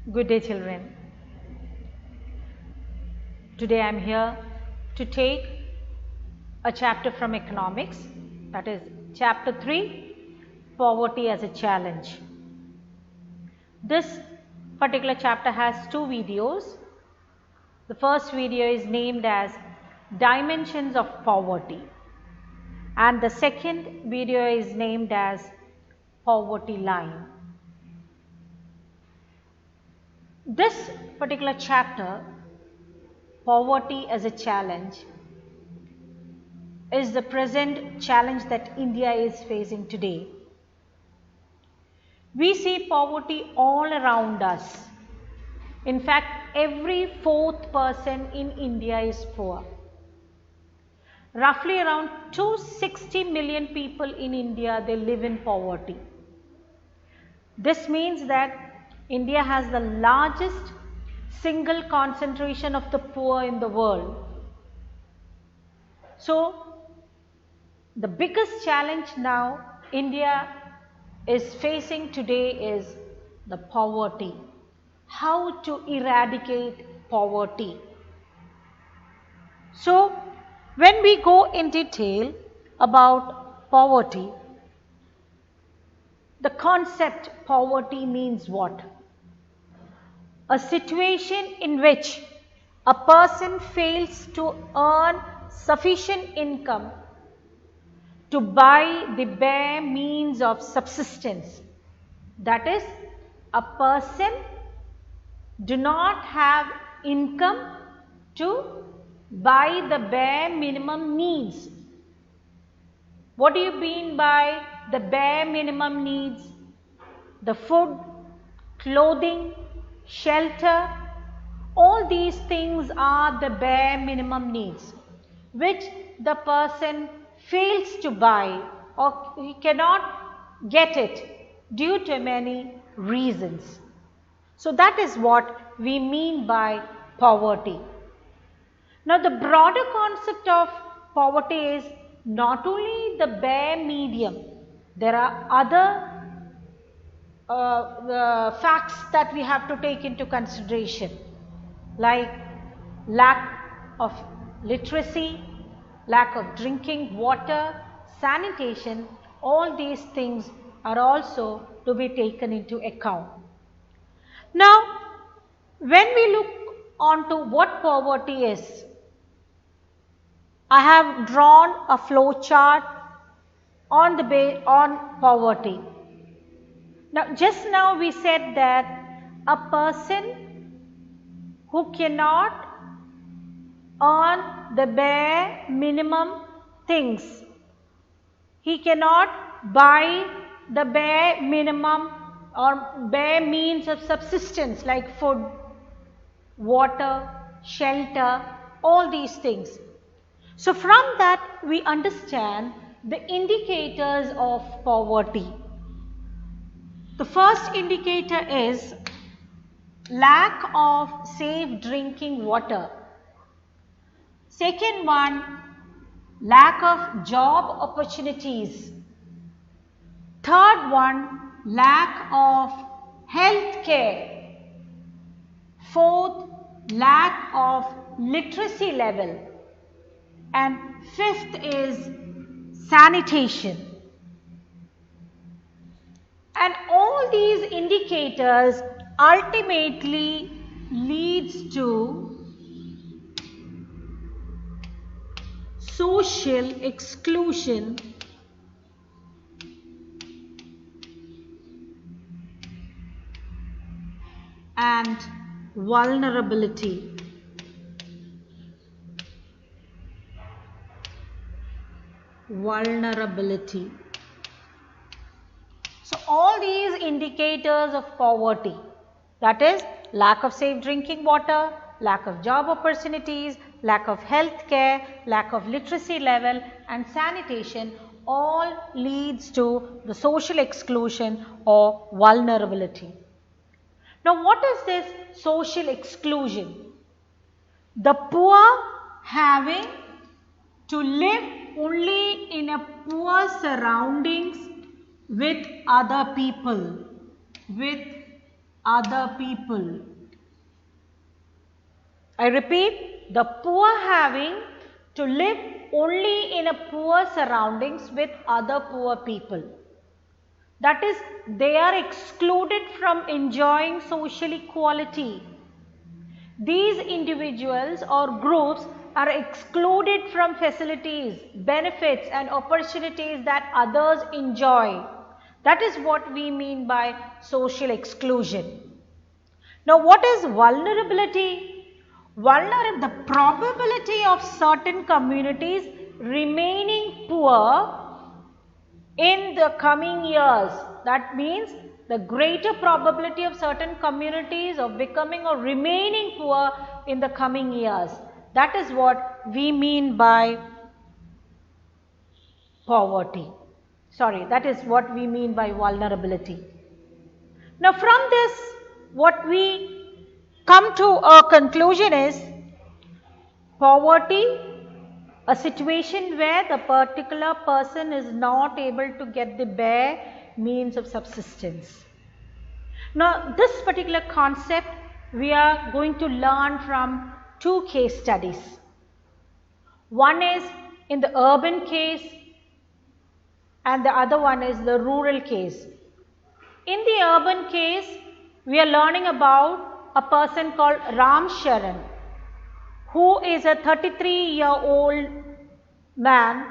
Good day, children. Today I am here to take a chapter from economics, that is chapter 3, poverty as a challenge. This particular chapter has two videos. The first video is named as Dimensions of Poverty, and the second video is named as Poverty Line. This particular chapter, poverty as a challenge, is the present challenge that India is facing today. We see poverty all around us. In fact, every fourth person in India is poor. Roughly around 260 million people in India, they live in poverty. This means that India has the largest single concentration of the poor in the world. So, the biggest challenge now India is facing today is the poverty. How to eradicate poverty? So, when we go in detail about poverty, the concept poverty means what? A situation in which a person fails to earn sufficient income to buy the bare means of subsistence. That is, a person do not have income to buy the bare minimum needs. What do you mean by the bare minimum needs? The food, clothing, shelter, all these things are the bare minimum needs which the person fails to buy, or he cannot get it due to many reasons. So that is what we mean by poverty. Now the broader concept of poverty is not only the bare medium, there are other facts that we have to take into consideration, like lack of literacy, lack of drinking water, sanitation. All these things are also to be taken into account. Now, when we look on to what poverty is, I have drawn a flow chart on poverty. Now, just now we said that a person who cannot earn the bare minimum things, he cannot buy the bare minimum or bare means of subsistence like food, water, shelter, all these things. So from that we understand the indicators of poverty. The first indicator is lack of safe drinking water. Second one, lack of job opportunities. Third one, lack of health care. Fourth, lack of literacy level. And fifth is sanitation. And all these indicators ultimately leads to social exclusion and vulnerability. So all these indicators of poverty, that is lack of safe drinking water, lack of job opportunities, lack of health care, lack of literacy level and sanitation, all leads to the social exclusion or vulnerability. Now what is this social exclusion? The poor having to live only in a poor surroundings with other people, with other people. I repeat, the poor having to live only in a poor surroundings with other poor people. That is, they are excluded from enjoying social equality. These individuals or groups are excluded from facilities, benefits and opportunities that others enjoy. That is what we mean by social exclusion. Now, what is vulnerability? The probability of certain communities remaining poor in the coming years. That means the greater probability of certain communities of becoming or remaining poor in the coming years. That is what we mean by poverty. That is what we mean by vulnerability. Now, from this, what we come to a conclusion is poverty, a situation where the particular person is not able to get the bare means of subsistence. Now, this particular concept we are going to learn from two case studies. One is in the urban case and the other one is the rural case. In the urban case, we are learning about a person called Ram Sharan, who is a 33-year-old man,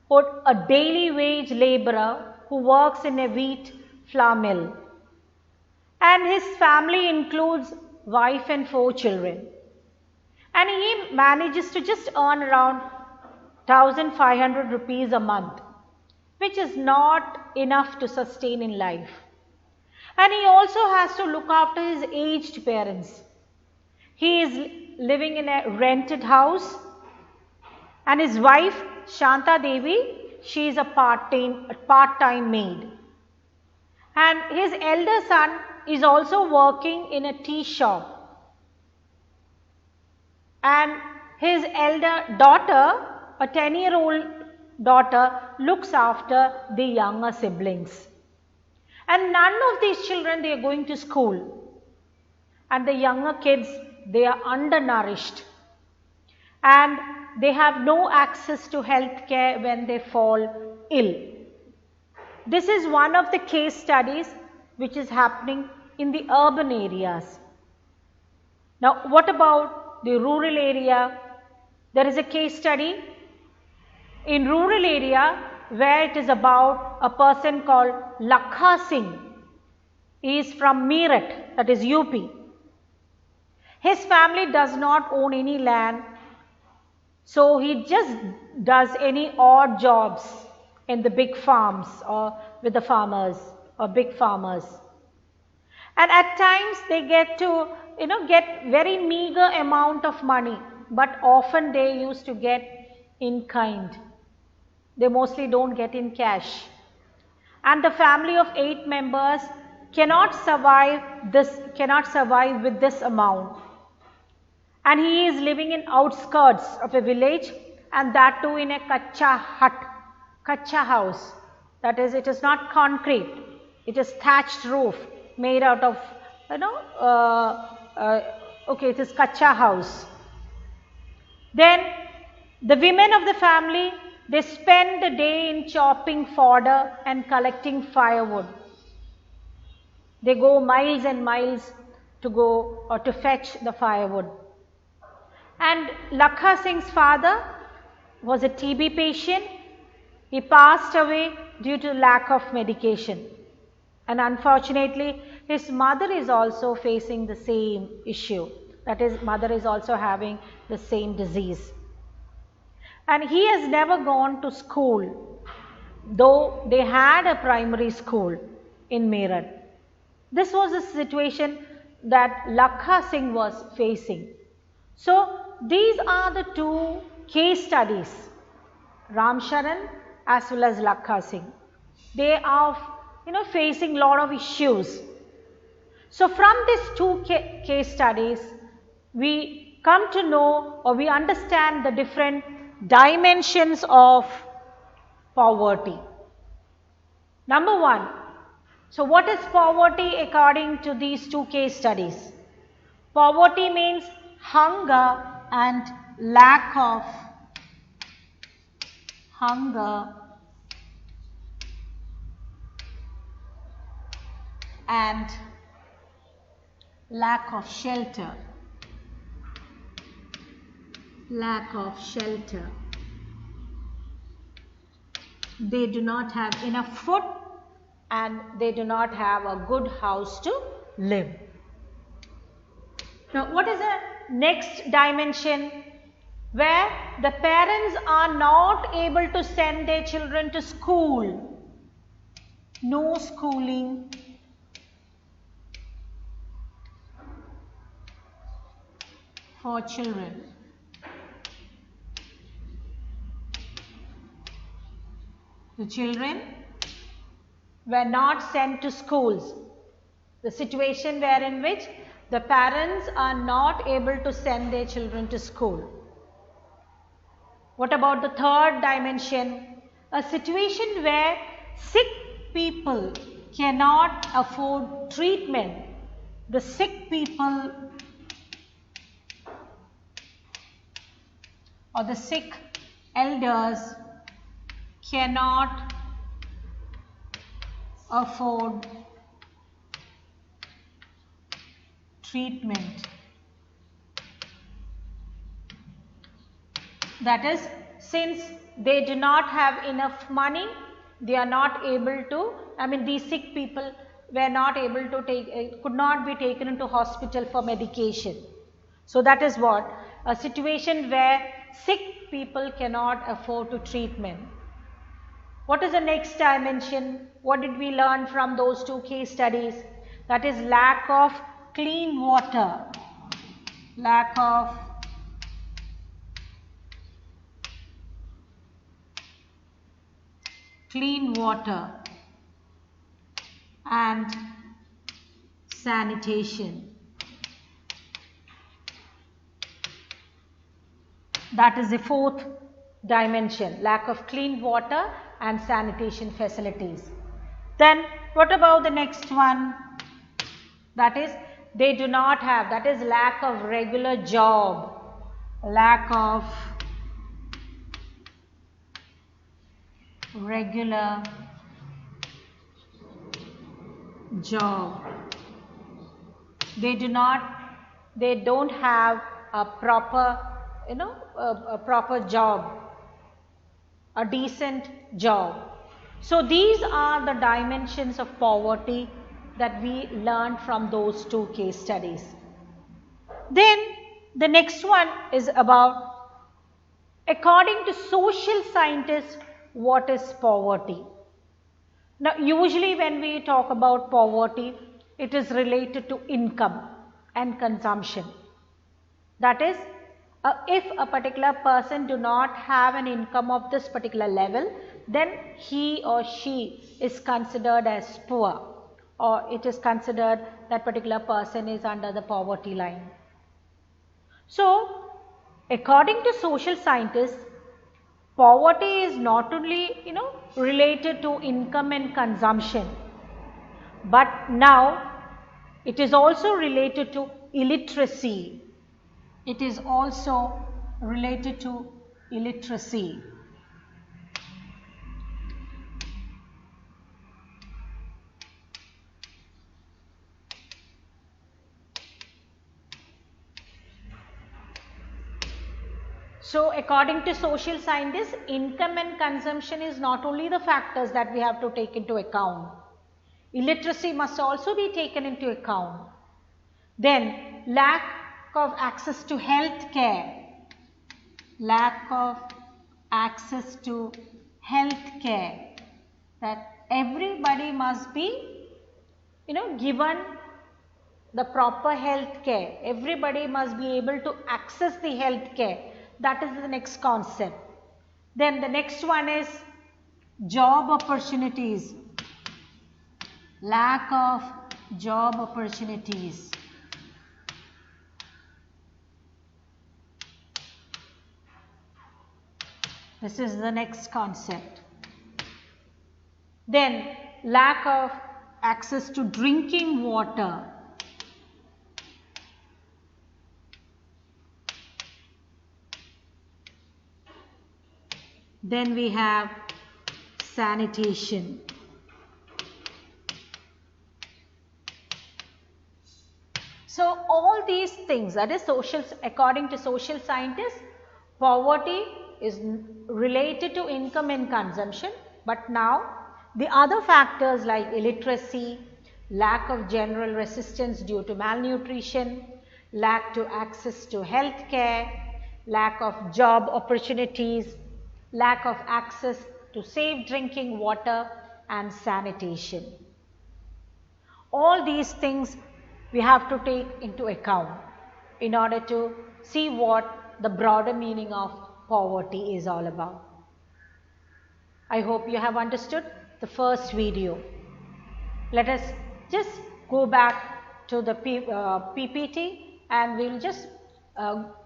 a daily wage laborer who works in a wheat flour mill. And his family includes wife and 4 children. And he manages to just earn around 1,500 rupees a month, which is not enough to sustain in life. And he also has to look after his aged parents. He is living in a rented house, and his wife Shanta Devi, she is a part-time maid. And his elder son is also working in a tea shop. And his elder daughter, a 10-year-old daughter, looks after the younger siblings. And none of these children, they are going to school. And the younger kids, they are undernourished. And they have no access to health care when they fall ill. This is one of the case studies which is happening in the urban areas. Now, what about the rural area? There is a case study in rural area where it is about a person called Lakha Singh. He is from Meerut, that is UP. His family does not own any land, so he just does any odd jobs in the big farms or with the farmers or big farmers. And at times they get to get very meager amount of money, but often they used to get in kind. They mostly don't get in cash. And the family of 8 members cannot survive with this amount. And he is living in outskirts of a village, and that too in a kacha house. That is, it is not concrete. It is thatched roof made out of, it is kacha house. Then the women of the family, they spend the day in chopping fodder and collecting firewood. They go miles and miles to fetch the firewood. And Lakha Singh's father was a TB patient. He passed away due to lack of medication. And unfortunately, his mother is also facing the same issue. That is, mother is also having the same disease. And he has never gone to school, though they had a primary school in Meerut. This was a situation that Lakha Singh was facing. So, these are the two case studies, Ram Sharan as well as Lakha Singh. They are facing a lot of issues. So, from these two case studies, we come to know or we understand the different dimensions of poverty. Number one, So what is poverty according to these two case studies? Poverty means hunger and lack of hunger and lack of shelter. Lack of shelter. They do not have enough food and they do not have a good house to live. Now, what is the next dimension? Where the parents are not able to send their children to school. No schooling. For children. The children were not sent to schools. The situation wherein which the parents are not able to send their children to school. What about the third dimension? A situation where sick people cannot afford treatment. The sick people or the sick elders cannot afford treatment. That is, since they do not have enough money, they are not able to, these sick people were not able to take, could not be taken into hospital for medication. So that is what? A situation where sick people cannot afford to treatment. What is the next dimension? What did we learn from those two case studies? That is lack of clean water. Lack of clean water and sanitation. That is the fourth dimension, lack of clean water and sanitation facilities. Then what about the next one? That is they do not have, that is lack of regular job. Lack of regular job. They don't have a proper, a proper job, a decent job. So these are the dimensions of poverty that we learned from those two case studies. Then the next one is about, according to social scientists, what is poverty? Now usually when we talk about poverty, it is related to income and consumption. That is, if a particular person do not have an income of this particular level, then he or she is considered as poor, or it is considered that particular person is under the poverty line. So according to social scientists, poverty is not only related to income and consumption, but now it is also related to illiteracy. It is also related to illiteracy. So according to social scientists, income and consumption is not only the factors that we have to take into account. Illiteracy must also be taken into account. Then lack of access to health care. Lack of access to health care. That everybody must be given the proper health care. Everybody must be able to access the health care. That is the next concept. Then the next one is job opportunities. Lack of job opportunities. This is the next concept. Then lack of access to drinking water. Then we have sanitation. So all these things, that is social, according to social scientists, poverty is related to income and consumption, but now the other factors like illiteracy, lack of general resistance due to malnutrition, lack to access to health care, lack of job opportunities, lack of access to safe drinking water and sanitation. All these things we have to take into account in order to see what the broader meaning of poverty is all about. I hope you have understood the first video. Let us just go back to the PPT and we will just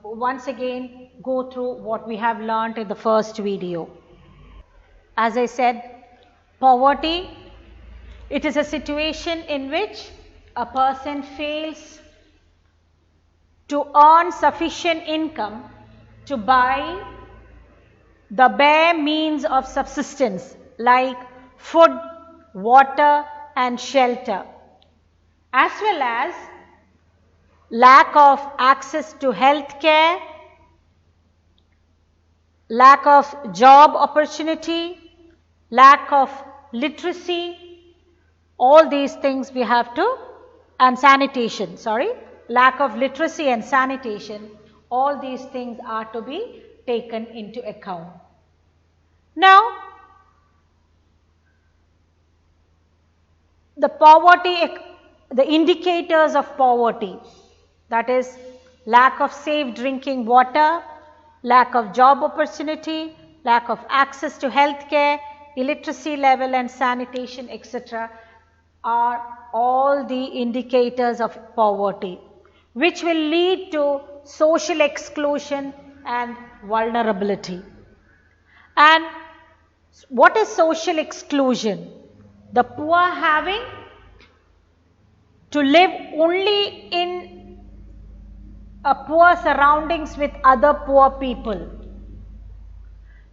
once again go through what we have learned in the first video. As I said, poverty, it is a situation in which a person fails to earn sufficient income to buy the bare means of subsistence like food, water and shelter, as well as lack of access to health care, lack of job opportunity, lack of literacy, all these things we have to, and sanitation, lack of literacy and sanitation, all these things are to be taken into account. Now, the poverty, the indicators of poverty, that is lack of safe drinking water, lack of job opportunity, lack of access to health care, illiteracy level and sanitation, etc. are all the indicators of poverty, which will lead to social exclusion and vulnerability. And what is social exclusion? The poor having to live only in a poor surroundings with other poor people.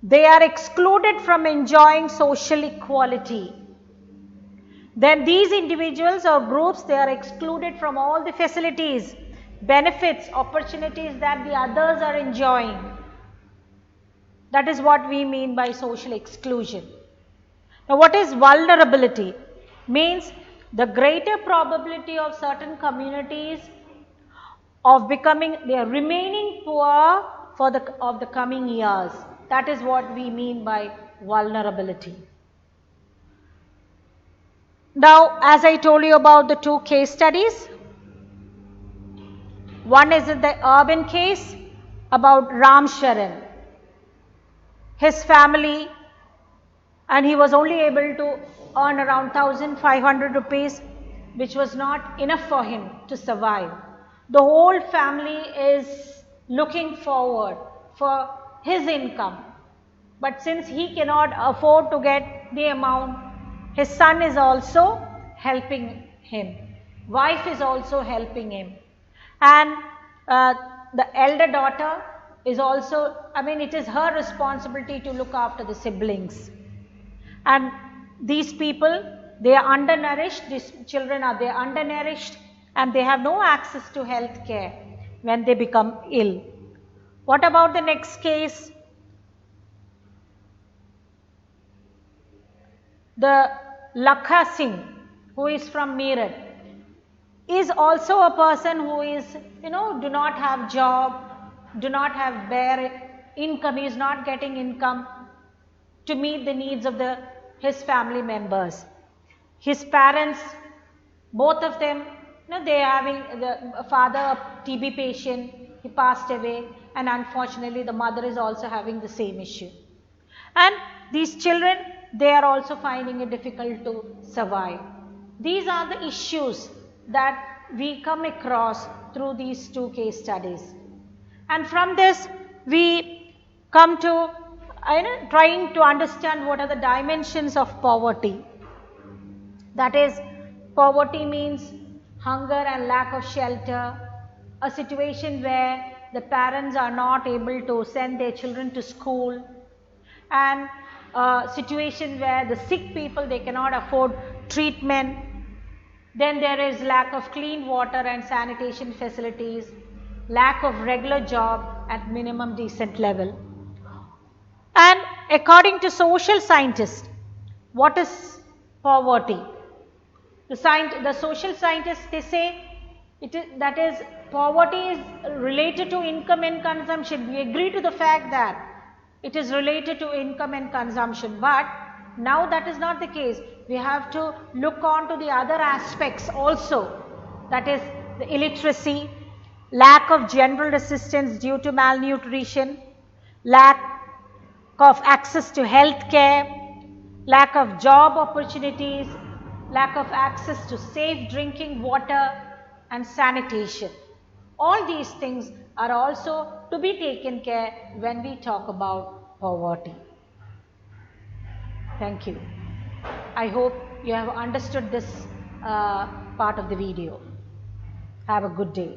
They are excluded from enjoying social equality. Then these individuals or groups, they are excluded from all the facilities, benefits, opportunities that the others are enjoying. That is what we mean by social exclusion. Now, what is vulnerability? Means the greater probability of certain communities of remaining poor of the coming years. That is what we mean by vulnerability. Now, as I told you about the two case studies, one is in the urban case about Ram Sharan. His family, and he was only able to earn around 1,500 rupees, which was not enough for him to survive. The whole family is looking forward for his income, but since he cannot afford to get the amount, his son is also helping him, wife is also helping him, and the elder daughter is also, it is her responsibility to look after the siblings. And these people, they are undernourished, these children are undernourished, and they have no access to health care when they become ill. What about the next case? The Lakha Singh, who is from Meerut, is also a person who is, do not have job, do not have bare income, he is not getting income to meet the needs of his family members. His parents, both of them, they are having the father a TB patient, he passed away, and unfortunately the mother is also having the same issue. And these children, they are also finding it difficult to survive. These are the issues that we come across through these two case studies. And from this, we come to trying to understand what are the dimensions of poverty. That is, Poverty means hunger and lack of shelter, a situation where the parents are not able to send their children to school, and a situation where the sick people, they cannot afford treatment. Then there is lack of clean water and sanitation facilities, lack of regular job at minimum decent level. And according to social scientists, what is poverty? The social scientists, they say that is, poverty is related to income and consumption. We agree to the fact that it is related to income and consumption, but now that is not the case. We have to look on to the other aspects also, that is the illiteracy, lack of general assistance due to malnutrition, lack of access to health care, lack of job opportunities, lack of access to safe drinking water and sanitation. All these things are also to be taken care when we talk about poverty. Thank you. I hope you have understood this part of the video. Have a good day.